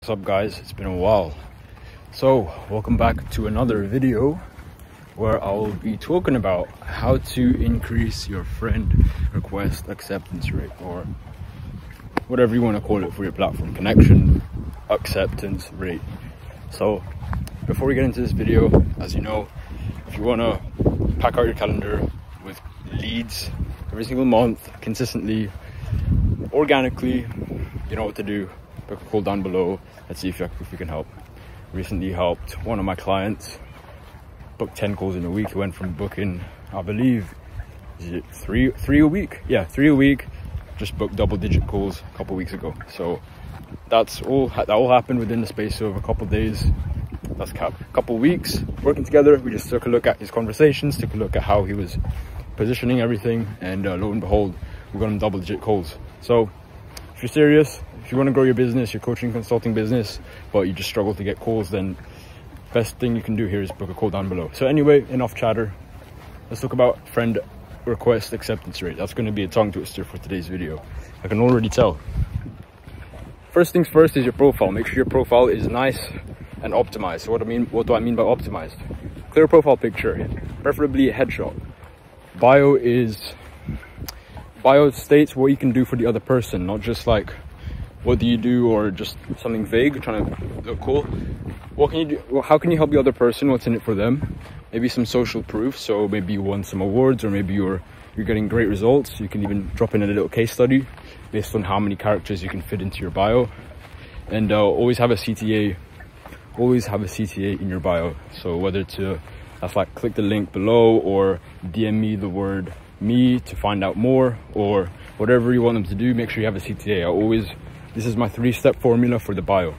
What's up guys, it's been a while. So welcome back to another video where I'll be talking about how to increase your friend request acceptance rate, or whatever you want to call it for your platform, connection acceptance rate. So before we get into this video, as you know, if you want to pack out your calendar with leads every single month, consistently, organically, you know what to do. Book a call down below. Let's see if we can help. Recently helped one of my clients book 10 calls in a week. He went from booking, I believe, is it three a week? Yeah, 3 a week. Just booked double-digit calls a couple weeks ago. So that all happened within the space of a couple days. That's a couple weeks working together. We just took a look at his conversations, took a look at how he was positioning everything, and lo and behold, we got him double-digit calls. So if you're serious, if you want to grow your business, your coaching consulting business, but you just struggle to get calls, then best thing you can do here is book a call down below. So anyway, enough chatter. Let's talk about friend request acceptance rate. That's going to be a tongue twister for today's video. I can already tell. First things first is your profile. Make sure your profile is nice and optimized. So what do I mean by optimized? Clear profile picture, preferably a headshot. Bio states what you can do for the other person, not just like what do you do or just something vague trying to look cool. What can you do? Well, how can you help the other person? What's in it for them? Maybe some social proof. So maybe you won some awards, or maybe you're getting great results. You can even drop in a little case study based on how many characters you can fit into your bio. And always have a CTA. Always have a CTA in your bio. So whether that's like click the link below, or DM me the word me to find out more, or whatever you want them to do, make sure you have a CTA. This is my 3-step formula for the bio.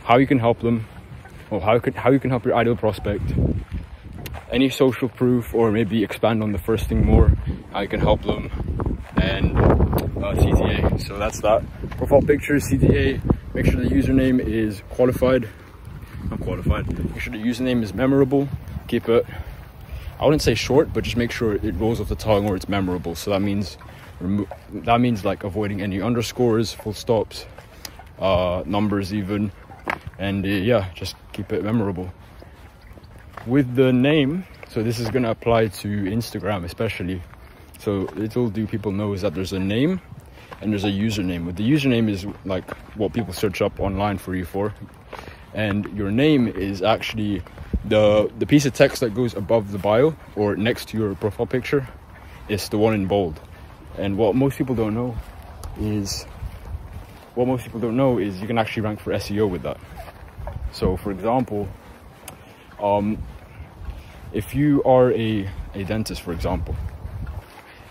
How you can help them, or how you can help your ideal prospect, any social proof, or maybe expand on the first thing more, how you can help them, and CTA. So that's that. Profile picture, CTA. Make sure the username is not qualified. Make sure the username is memorable. Keep it, I wouldn't say short, but just make sure it rolls off the tongue or it's memorable. So that means like avoiding any underscores, full stops, numbers even, and yeah, just keep it memorable. With the name, so this is going to apply to Instagram especially. So little do people know is that there's a name and there's a username. With the username is like what people search up online for you for, and your name is actually the piece of text that goes above the bio or next to your profile picture. Is the one in bold. And what most people don't know is you can actually rank for SEO with that. So for example, if you are a dentist, for example,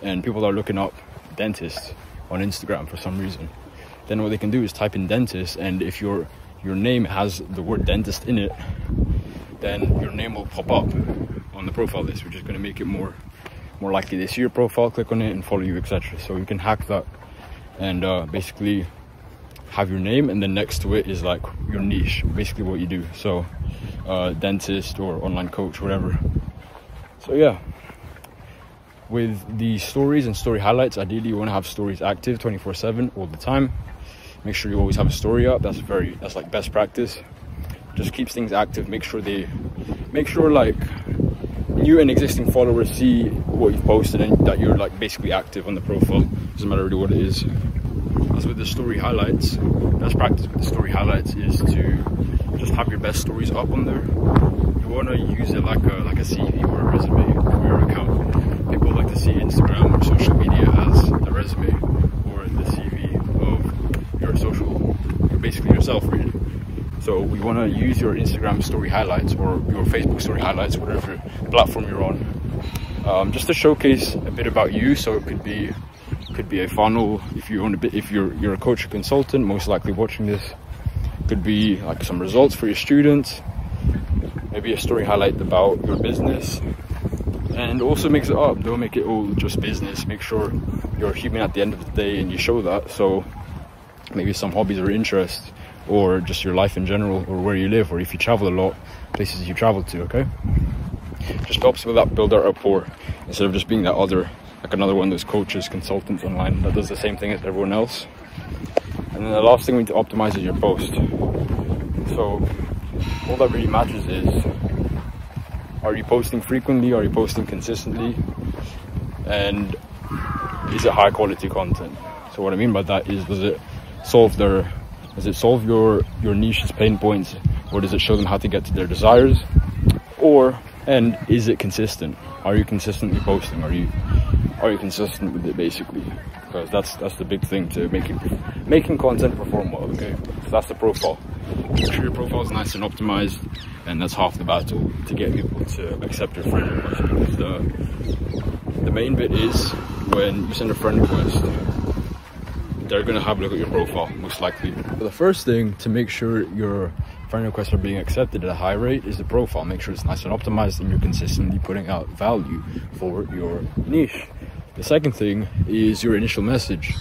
and people are looking up dentists on Instagram for some reason, then what they can do is type in dentist, and if your name has the word dentist in it, then your name will pop up on the profile list, which is going to make it more likely they see your profile, click on it, and follow you, etc. So you can hack that and basically have your name, and then next to it is like your niche, basically what you do. So dentist or online coach, whatever. So yeah, with the stories and story highlights, ideally you want to have stories active 24/7 all the time. Make sure you always have a story up. That's like best practice. Just keeps things active. Make sure like new and existing followers see what you've posted and that you're like basically active on the profile. Doesn't matter really what it is. As with the story highlights, best practice with the story highlights is to just have your best stories up on there. You want to use it like a CV or a resume for your account. People like to see Instagram or social media as the resume or the CV of your social, basically yourself really. So we want to use your Instagram story highlights or your Facebook story highlights, whatever platform you're on, just to showcase a bit about you. So it could be a funnel if you're a coach or consultant, most likely watching this. Could be like some results for your students, maybe a story highlight about your business, and also mix it up. Don't make it all just business. Make sure you're human at the end of the day and you show that. So maybe some hobbies or interests, or just your life in general, or where you live, or if you travel a lot, places you travel to. Okay, just helps with that, build that rapport, instead of just being another one of those coaches, consultants online that does the same thing as everyone else. And And then the last thing we need to optimize is your post. So all that really matters is, are you posting frequently? Are you posting consistently? And is it high quality content? So what I mean by that is, does it solve your niche's pain points, or does it show them how to get to their desires? And is it consistent? Are you consistently posting? Are you consistent with it, basically? Because that's the big thing to making content perform well. Okay, so that's the profile. Make sure your profile is nice and optimized, and that's half the battle to get people to accept your friend request. Because the main bit is when you send a friend request, they're going to have a look at your profile, most likely. So the first thing to make sure your friend requests are being accepted at a high rate is the profile. Make sure it's nice and optimized and you're consistently putting out value for your niche. The second thing is your initial message.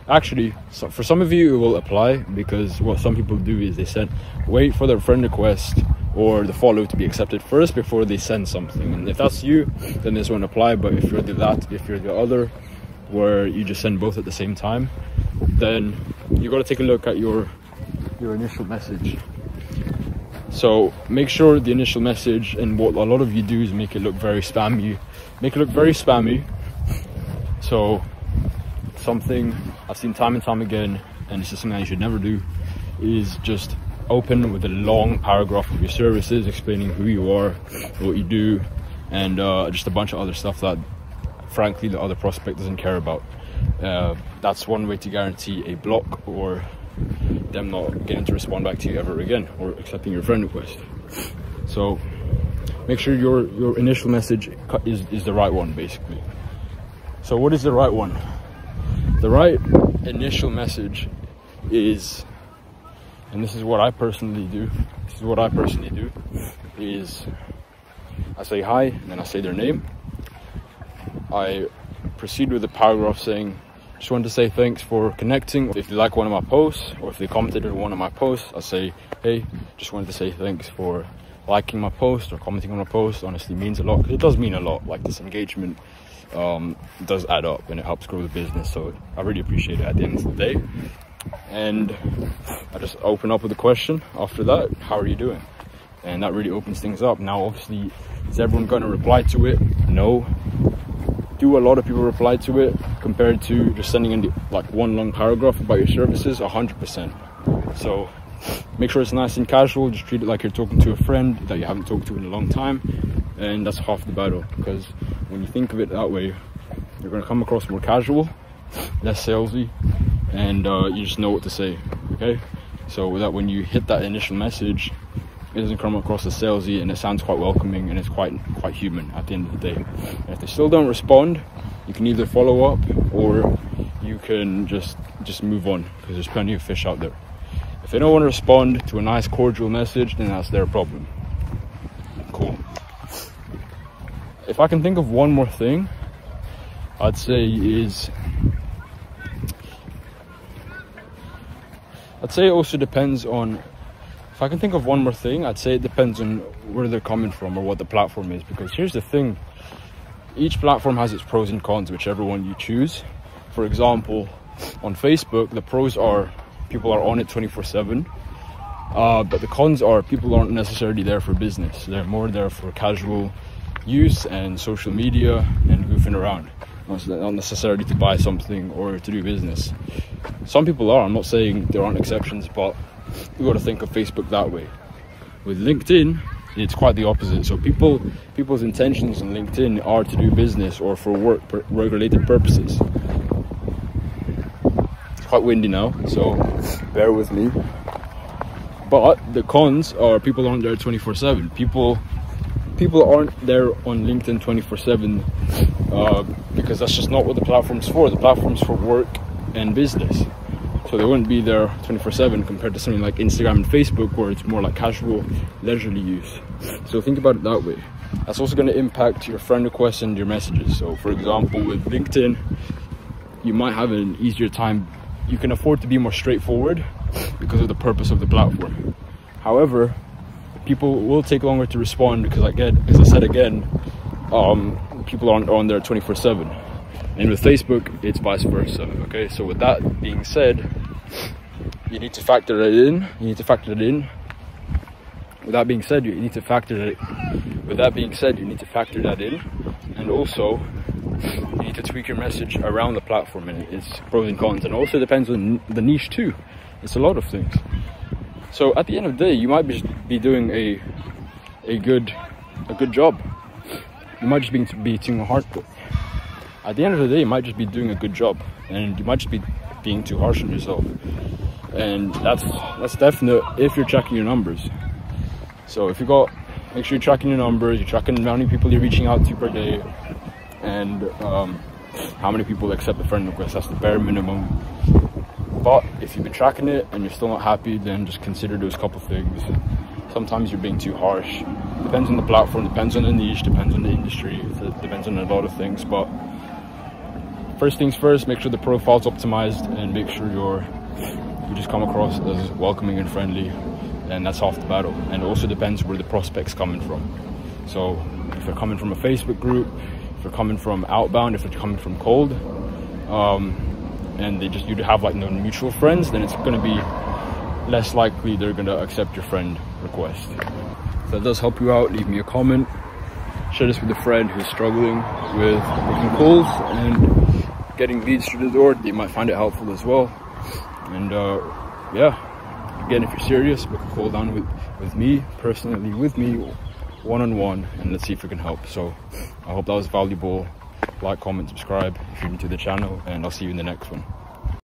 Actually, so for some of you it will apply, because what some people do is they wait for their friend request or the follow to be accepted first before they send something. And if that's you, then this won't apply. But if you're the other, where you just send both at the same time, then you got to take a look at your initial message. So make sure the initial message, and what a lot of you do is make it look very spammy. So something I've seen time and time again, and it's just something you should never do, is just open with a long paragraph of your services, explaining who you are, what you do, and just a bunch of other stuff that frankly the other prospect doesn't care about. That's one way to guarantee a block, or them not getting to respond back to you ever again, or accepting your friend request. So make sure your initial message is the right one, basically. So what is the right one? The right initial message is, and this is what I personally do, is I say hi, and then I say their name. I proceed with a paragraph saying, just wanted to say thanks for connecting. If they like one of my posts, or if they commented on one of my posts, I'll say, hey, just wanted to say thanks for liking my post or commenting on my post. Honestly, means a lot. It does mean a lot. Like, this engagement does add up, and it helps grow the business. So I really appreciate it at the end of the day. And I just open up with a question after that: how are you doing? And that really opens things up. Now, obviously, is everyone going to reply to it? No. Do a lot of people reply to it compared to just sending in one long paragraph about your services? 100%. So make sure it's nice and casual. Just treat it like you're talking to a friend that you haven't talked to in a long time, and that's half the battle. Because when you think of it that way, you're going to come across more casual, less salesy, and you just know what to say. Okay, so that when you hit that initial message, it doesn't come across as salesy, and it sounds quite welcoming, and it's quite human at the end of the day. And if they still don't respond, you can either follow up, or you can just move on, because there's plenty of fish out there. If they don't want to respond to a nice cordial message, then that's their problem. Cool. If I can think of one more thing, I'd say it also depends on, if I can think of one more thing, I'd say it depends on where they're coming from or what the platform is. Because here's the thing, each platform has its pros and cons, whichever one you choose. For example, on Facebook, the pros are people are on it 24/7, but the cons are people aren't necessarily there for business. They're more there for casual use and social media and goofing around, not necessarily to buy something or to do business. Some people are, I'm not saying there aren't exceptions, but you got to think of Facebook that way. With LinkedIn, it's quite the opposite. So people's intentions on LinkedIn are to do business or for work-related purposes. It's quite windy now, so bear with me. But the cons are people aren't there 24/7. People aren't there on LinkedIn 24/7 because that's just not what the platform's for. The platform's for work and business. So they wouldn't be there 24/7 compared to something like Instagram and Facebook, where it's more like casual, leisurely use. So think about it that way. That's also going to impact your friend requests and your messages. So for example, with LinkedIn, you might have an easier time. You can afford to be more straightforward because of the purpose of the platform. However, people will take longer to respond because, again, as I said again, people aren't on there 24/7. And with Facebook, it's vice versa. Okay, so with that being said, you need to factor that in. With that being said, you need to factor that in. And also, you need to tweak your message around the platform and its pros and cons. And also depends on the niche too. It's a lot of things. So at the end of the day, you might be doing a good job. You might just be too hard. At the end of the day, you might just be doing a good job, and you might just be being too harsh on yourself. And that's definite if you're tracking your numbers. So make sure you're tracking your numbers. You're tracking how many people you're reaching out to per day, and how many people accept the friend request. That's the bare minimum. But if you've been tracking it and you're still not happy, then just consider those couple things. Sometimes you're being too harsh. Depends on the platform, depends on the niche, depends on the industry, it depends on a lot of things. But first things first, make sure the profile's optimized and make sure you just come across as welcoming and friendly, and that's half the battle. And it also depends where the prospect's coming from. So if they're coming from a Facebook group, if they're coming from outbound, if they're coming from cold, and you have like no mutual friends, then it's going to be less likely they're going to accept your friend request. If that does help you out, leave me a comment. Share this with a friend who's struggling with making calls and getting leads through the door. They might find it helpful as well. And yeah, again, if you're serious, book a call down with me, personally with me, one-on-one, and let's see if we can help. So I hope that was valuable. Like, comment, subscribe if you're new to the channel, and I'll see you in the next one.